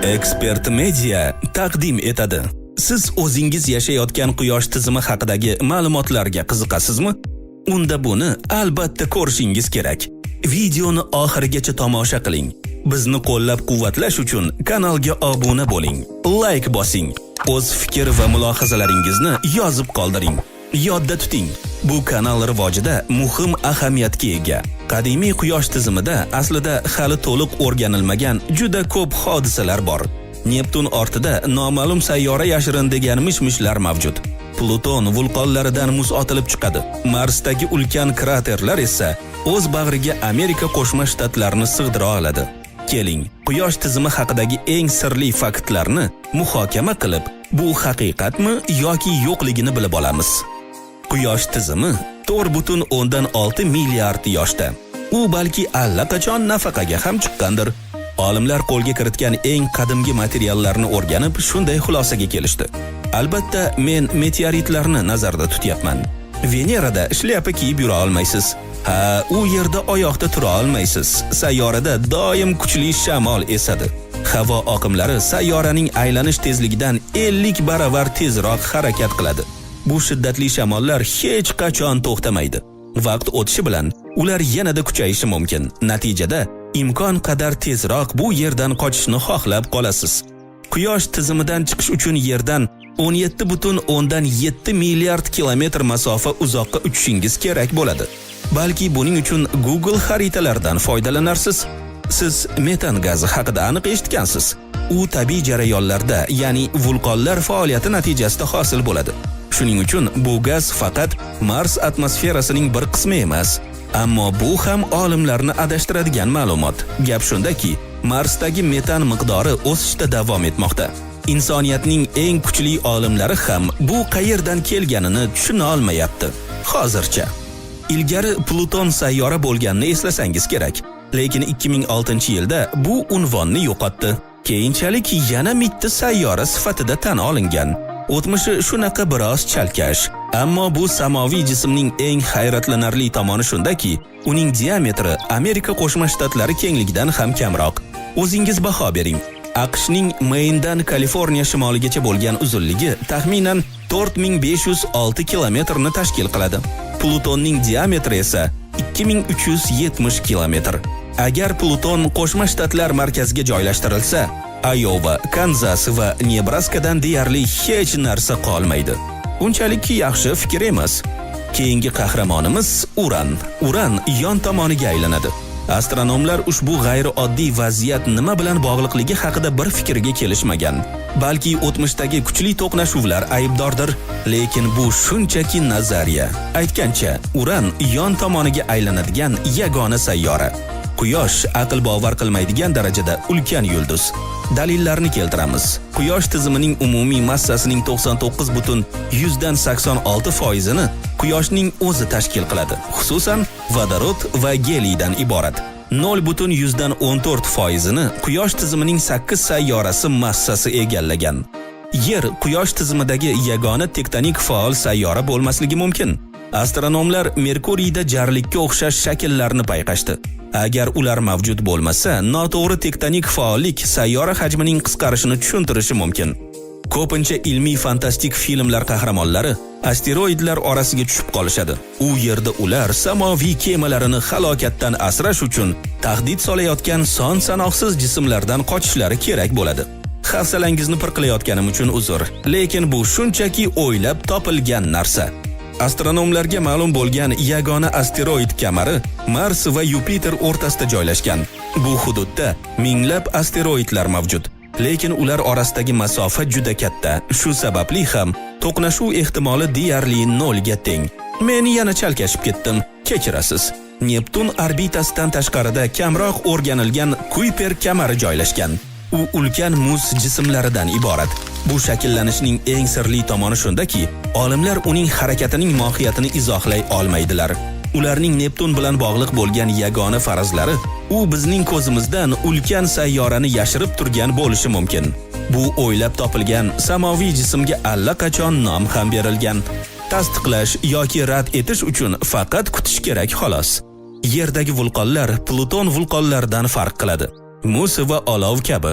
Expert Media taqdim etadi. Siz o'zingiz yashayotgan quyosh tizimi haqidagi ma'lumotlarga qiziqasizmi? Unda buni albatta ko'rishingiz kerak. Videoni oxirigacha tomosha qiling. Bizni qo'llab-quvvatlash uchun kanalga obuna bo'ling. Like bosing. O'z fikr va mulohazalaringizni yozib qoldiring. Yodda tuting, bu kanal rivojida muhim ahamiyatga ega. Qadimiy quyosh tizimida aslida hali to'liq o'rganilmagan juda ko'p hodisalar bor. Neptun ortida noma'lum sayyora yashirin degan mish-mishlar mavjud. Pluton vulqonlaridan muz otilib chiqadi. Marsdagi ulkan kraterlar esa o'z bag'riga Amerika Qo'shma Shtatlarini sig'dira oladi. Keling, quyosh tizimi haqidagi eng sirli faktlarni muhokama qilib, bu haqiqatmi yoki yo'qligini bilib olamiz. Quyosh tizimi 4.6 milliard yoshda. U balki allaqachon nafaqaga ham chiqqandir. Olimlar qo'lga kiritgan eng qadimgi materiallarni o'rganib, shunday xulosaga kelishdi. Albatta, men meteoritlarni nazarda tutyapman. Venerada shlyapa kiyib yura olmaysiz. U yerda oyoqda tura olmaysiz. Sayyorada doim kuchli shamol esadi. Havo oqimlari sayyoraning aylanish tezligidan 50 baravar tezroq harakat qiladi. Bu shiddatli shamollar hech qachon to'xtamaydi. Vaqt o'tishi bilan ular yanada kuchayishi mumkin. Natijada imkon qadar tezroq bu yerdan qochishni xohlab qolasiz. Quyosh tizimidan chiqish uchun yerdan 17.7 milliard kilometr masofa uzoqqa uchishingiz kerak bo'ladi. Balki buning uchun Google xaritalardan foydalanarsiz. Siz metan gazi haqida aniq eshitgansiz. U tabiiy jarayonlarda, ya'ni vulqonlar faoliyati natijasida hosil bo'ladi. Shuning uchun bu gaz faqat Mars atmosferasining bir qismi emas. Ammo bu ham olimlarni adashtiradigan ma'lumot. Gap shundaki, Marsdagi metan miqdori o'sishda davom etmoqda. Insoniyatning eng kuchli olimlari ham bu qayerdan kelganini tushuna olmayapti. Hozircha. Ilgari Pluton sayyora bo'lganini eslasangiz kerak. Lekin 2006-yilda bu unvonni yo'qotdi. Keyinchalik yana mitti sayyora sifatida tan olingan. O'tmishi shunaqa biroz chalkash. Ammo bu samoviy jismning eng hayratlanarli tomoni shundaki, uning diametri Amerika Qo'shma Shtatlari kengligidan ham kamroq. O'zingiz baho bering. AQShning Maindan Kaliforniya shimoligacha bo'lgan uzunligi taxminan 4506 kilometrni tashkil qiladi. Plutonning diametri esa 2370 kilometr. Agar Pluton Qo'shma Shtatlar markaziga joylashtirilsa, Iowa, Kansas va Nebraskadan deyarli hech narsa qolmaydi. Unchalik yaxshi fikr emas. Keyingi qahramonimiz Uran. Uran yon tomoniga aylanadi. Astronomlar ushbu g'ayrioddiy vaziyat nima bilan bog'liqligi haqida bir fikrga kelishmagan. Balki o'tmishdagi kuchli to'qnashuvlar aybdordir, lekin bu shunchaki nazariya. Aytgancha, Uran yon tomoniga aylanadigan yagona sayyora. Quyosh aql bovar qilmaydigan darajada ulkan yulduz. Dalillarni keltiramiz. Quyosh tizimining umumiy massasining 99.86% ni Quyoshning o'zi tashkil qiladi. Xususan, vodorod va geliydan iborat. 0.14% ni Quyosh tizimining 8 sayyorasi massasi egallagan. Yer Quyosh tizimidagi yagona tektonik faol sayyora bo'lmasligi mumkin. Astronomlar Merkuriyda jarlikka o'xshash shakllarni payqashdi. Agar ular mavjud bo'lmasa, noto'g'ri tektonik faollik sayyora hajmining qisqarishini tushuntirishi mumkin. Ko'pincha ilmiy fantastik filmlar qahramonlari asteroidlar orasiga tushib qolishadi. U yerda ular samoviy kemalarini halokatdan asrash uchun tahdid solayotgan son-sanoqsiz jismlardan qochishlari kerak bo'ladi. Hafsalangizni pir qilayotganim uchun uzr, lekin bu shunchaki o'ylab topilgan narsa. Astronomlarga ma'lum bo'lgan yagona asteroid kamari Mars va Yupiter o'rtasida joylashgan. Bu hududda minglab asteroidlar mavjud, lekin ular orasidagi masofa juda katta. Shu sababli ham to'qnashuv ehtimoli deyarli 0 ga teng. Men yana chalkashib ketdim. Kechirasiz. Neptun orbitasidan tashqarida kamroq o'rganilgan Kuiper kamari joylashgan. U ulkan muz jismlaridan iborat. Bu shakllanishning eng sirli tomoni shundaki, olimlar uning harakatining mohiyatini izohlay olmaydilar. Ularning Neptun bilan bog'liq bo'lgan yagona farazlari, u bizning ko'zimizdan ulkan sayyorani yashirib turgan bo'lishi mumkin. Bu o'ylab topilgan samoviy jismga allaqachon nom ham berilgan. Tasdiqlash yoki rad etish uchun faqat kutish kerak xolos. Yerdagi vulqonlar Pluton vulqonlaridan farq qiladi. Muz va olov kabi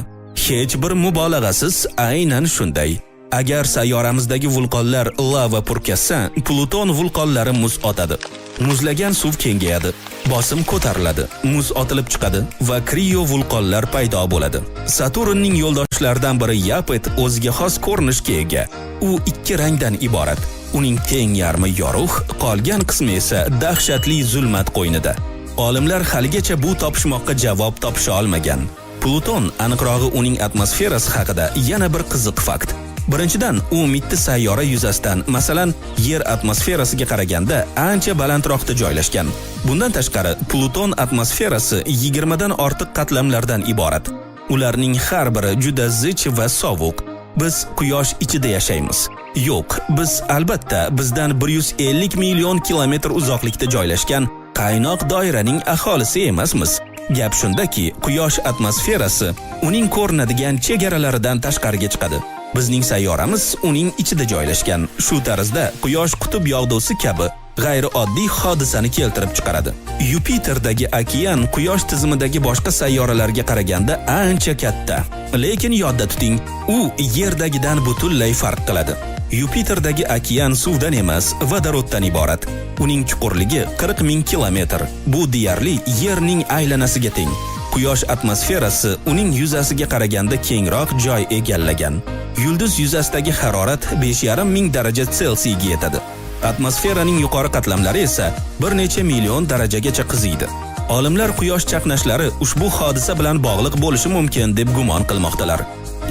hech bir mubolag'asiz aynan shunday. Agar sayyoramizdagi vulqonlar lava purkasa, Pluton vulqonlari muz otadi. Muzlagan suv kengayadi, bosim ko'tariladi, muz otilib chiqadi va kriyo vulqonlar paydo bo'ladi. Saturnning yo'ldoshlaridan biri Yapet o'ziga xos ko'rinishga ega. U ikki rangdan iborat. Uning teng yarmi yorug', qolgan qismi esa dahshatli zulmat qo'ynida. Olimlar haligacha bu topishmoqqa javob topisha olmagan. Pluton, aniqrog'i uning atmosferasi haqida yana bir qiziq fakt. Birinchidan, u mitti sayyora yuzasidan, masalan, Yer atmosferasiga qaraganda ancha balandroqda joylashgan. Bundan tashqari, Pluton atmosferasi 20 dan ortiq qatlamlardan iborat. Ularning har biri juda zich va sovuq. Biz Quyosh ichida yashaymiz. Yo'q, biz albatta bizdan 150 million kilometr uzoqlikda joylashgan qaynoq doiraning aholisi emasmiz. Gap shundaki, Quyosh atmosferasi uning ko'rinadigan chegaralaridan tashqariga chiqadi. Bizning sayyoramiz uning ichida joylashgan. Shu tarzda Quyosh qutb yog'dusi kabi g'ayrioddiy hodisani keltirib chiqaradi. Yupiterdagi okean Quyosh tizimidagi boshqa sayyoralarga qaraganda ancha katta. Lekin yodda tuting, u Yerdagidan butunlay farq qiladi. Yupiterdagi okean suvdan emas, vodoroddan iborat. Uning chuqurligi 40 ming kilometr. Bu deyarli Yerning aylanasiga teng. Quyosh atmosferasi uning yuzasiga qaraganda kengroq joy egallagan. Yulduz yuzasidagi harorat 5,5 ming daraja Selsiyaga yetadi. Atmosferaning yuqori qatlamlari esa bir necha million darajagacha qiziydi. Olimlar Quyosh chaqnashlari ushbu hodisa bilan bog'liq bo'lishi mumkin deb gumon qilmoqdalar.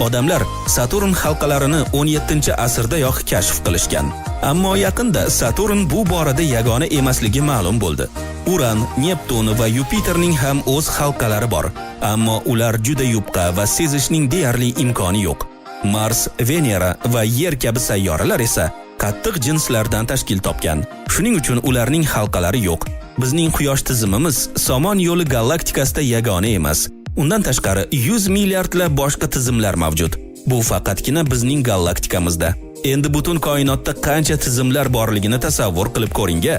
Odamlar Saturn halqalarini 17-asrdayoq kashf qilishgan. Ammo yaqinda Saturn bu borada yagona emasligi ma'lum bo'ldi. Uran, Neptun va Yupiterning ham o'z halqalari bor, ammo ular juda yupqa va sezishning deyarli imkoni yo'q. Mars, Venera va Yer kabi sayyoralar esa qattiq jinslardan tashkil topgan. Shuning uchun ularning halqalari yo'q. Bizning Quyosh tizimimiz Somon yo'li galaktikasida yagona emas. Undan tashqari 100 milliardlab boshqa tizimlar mavjud. Bu faqatgina bizning galaktikamizda. Endi butun koinotda qancha tizimlar borligini tasavvur qilib ko'ring-a.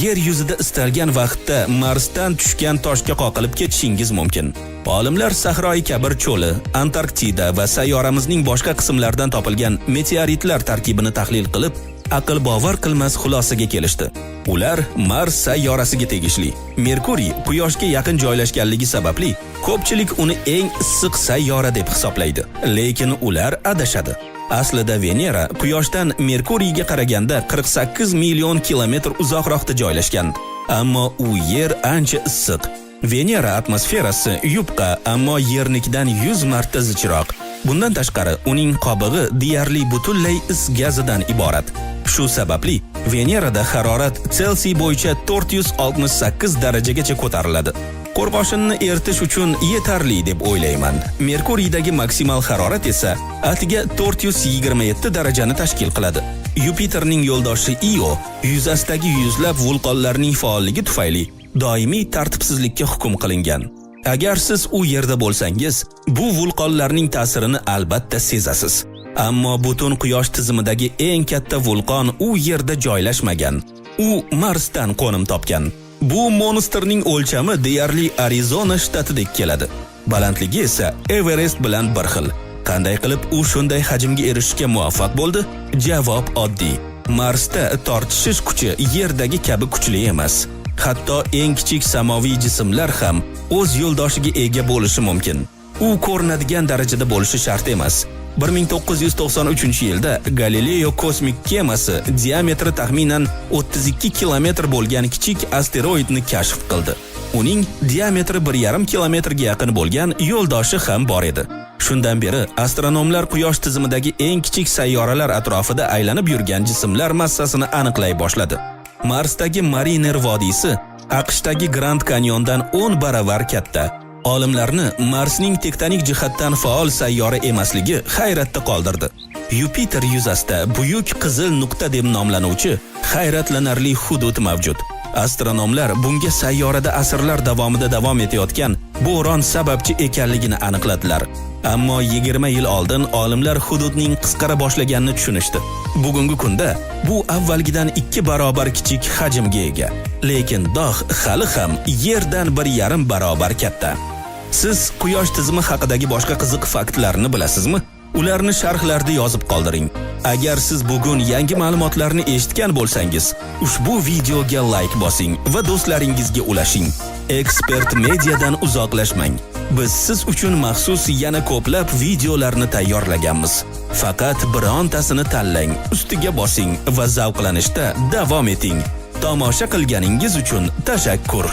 Yer yuzida istalgan vaqtda Marsdan tushgan toshga qoqilib ketishingiz mumkin. Olimlar Sahroyi Kabir cho'li, Antarktida va sayyoramizning boshqa qismlaridan topilgan meteoritlar tarkibini tahlil qilib, aql bovar qilmas xulosaga kelishdi. Ular Mars sayyorasiga tegishli. Merkuriy Quyoshga yaqin joylashganligi sababli ko'pchilik uni eng issiq sayyora deb hisoblaydi. Lekin ular adashadi. Aslida Venera Quyoshdan Merkuriyga qaraganda 48 million kilometr uzoqroqda joylashgan. Ammo u Yer ancha issiq. Venera atmosferasi yupqa, ammo Yernikidan 100 marta zichroq. Bundan tashqari, uning qobig'i deyarli butunlay is gazidan iborat. Shu sababli Venerada harorat Selsiy bo'yicha 468 darajagacha ko'tariladi. Qo'rg'oshinni eritish uchun yetarli deb o'ylayman. Merkuriydagi maksimal harorat esa atiga 427 darajani tashkil qiladi. Yupiterning yo'ldoshi Io yuzasidagi yuzlab vulqonlarning faolligi tufayli doimiy tartibsizlikka hukm qilingan. Agar siz u yerda bo'lsangiz, bu vulqonlarning ta'sirini albatta sezasiz. Ammo butun Quyosh tizimidagi eng katta vulqon u yerda joylashmagan. U Marsdan qo'nim topgan. Bu monsterning o'lchami deyarli Arizona shtatidek keladi. Balandligi esa Everest bilan bir xil. Qanday qilib u shunday hajmga erishishga muvaffaq bo'ldi? Javob oddiy. Marsda tortishish kuchi Yerdagi kabi kuchli emas. Hatto eng kichik samoviy jismlar ham o'z yo'ldoshiga ega bo'lishi mumkin. U ko'rinadigan darajada bo'lishi shart emas. 1993-yilda Galileo kosmik kemasi diametri taxminan 32 kilometr bo'lgan kichik asteroidni kashf qildi. Uning diametri 1,5 kilometrga yaqin bo'lgan yo'ldoshi ham bor edi. Shundan beri astronomlar Quyosh tizimidagi eng kichik sayyoralar atrofida aylanib yurgan jismlar massasini aniqlay boshladi. Marsdagi Mariner vodiysi AQShdagi Grand Canyondan 10 baravar katta. Olimlarni Marsning tektonik jihatdan faol sayyora emasligi hayratda qoldirdi. Yupiter yuzasida buyuk qizil nuqta deb nomlanuvchi hayratlanarli hudud mavjud. Astronomlar bunga sayyorada asrlar davomida davom etayotgan bo'ron sababchi ekanligini aniqladilar. Ammo 20 yil oldin olimlar hududning qisqara boshlaganini tushunishdi. Bugungi kunda bu avvalgidan 2 barobar kichik hajmga ega. Lekin dog' hali ham Yerdan 1,5 barobar katta. Siz quyosh tizimi haqidagi boshqa qiziq faktlarni bilasizmi? Ularni sharhlarda yozib qoldiring. Agar siz bugun yangi ma'lumotlarni eshitgan bo'lsangiz, ushbu videoga like bosing va do'stlaringizga ulashing. Ekspert mediadan uzoqlashmang. Biz siz uchun maxsus yana ko'plab videolarni tayyorlaganmiz. Faqat birontasini tanlang, ustiga bosing va zavqlanishda davom eting. Tomosha qilganingiz uchun tashakkur.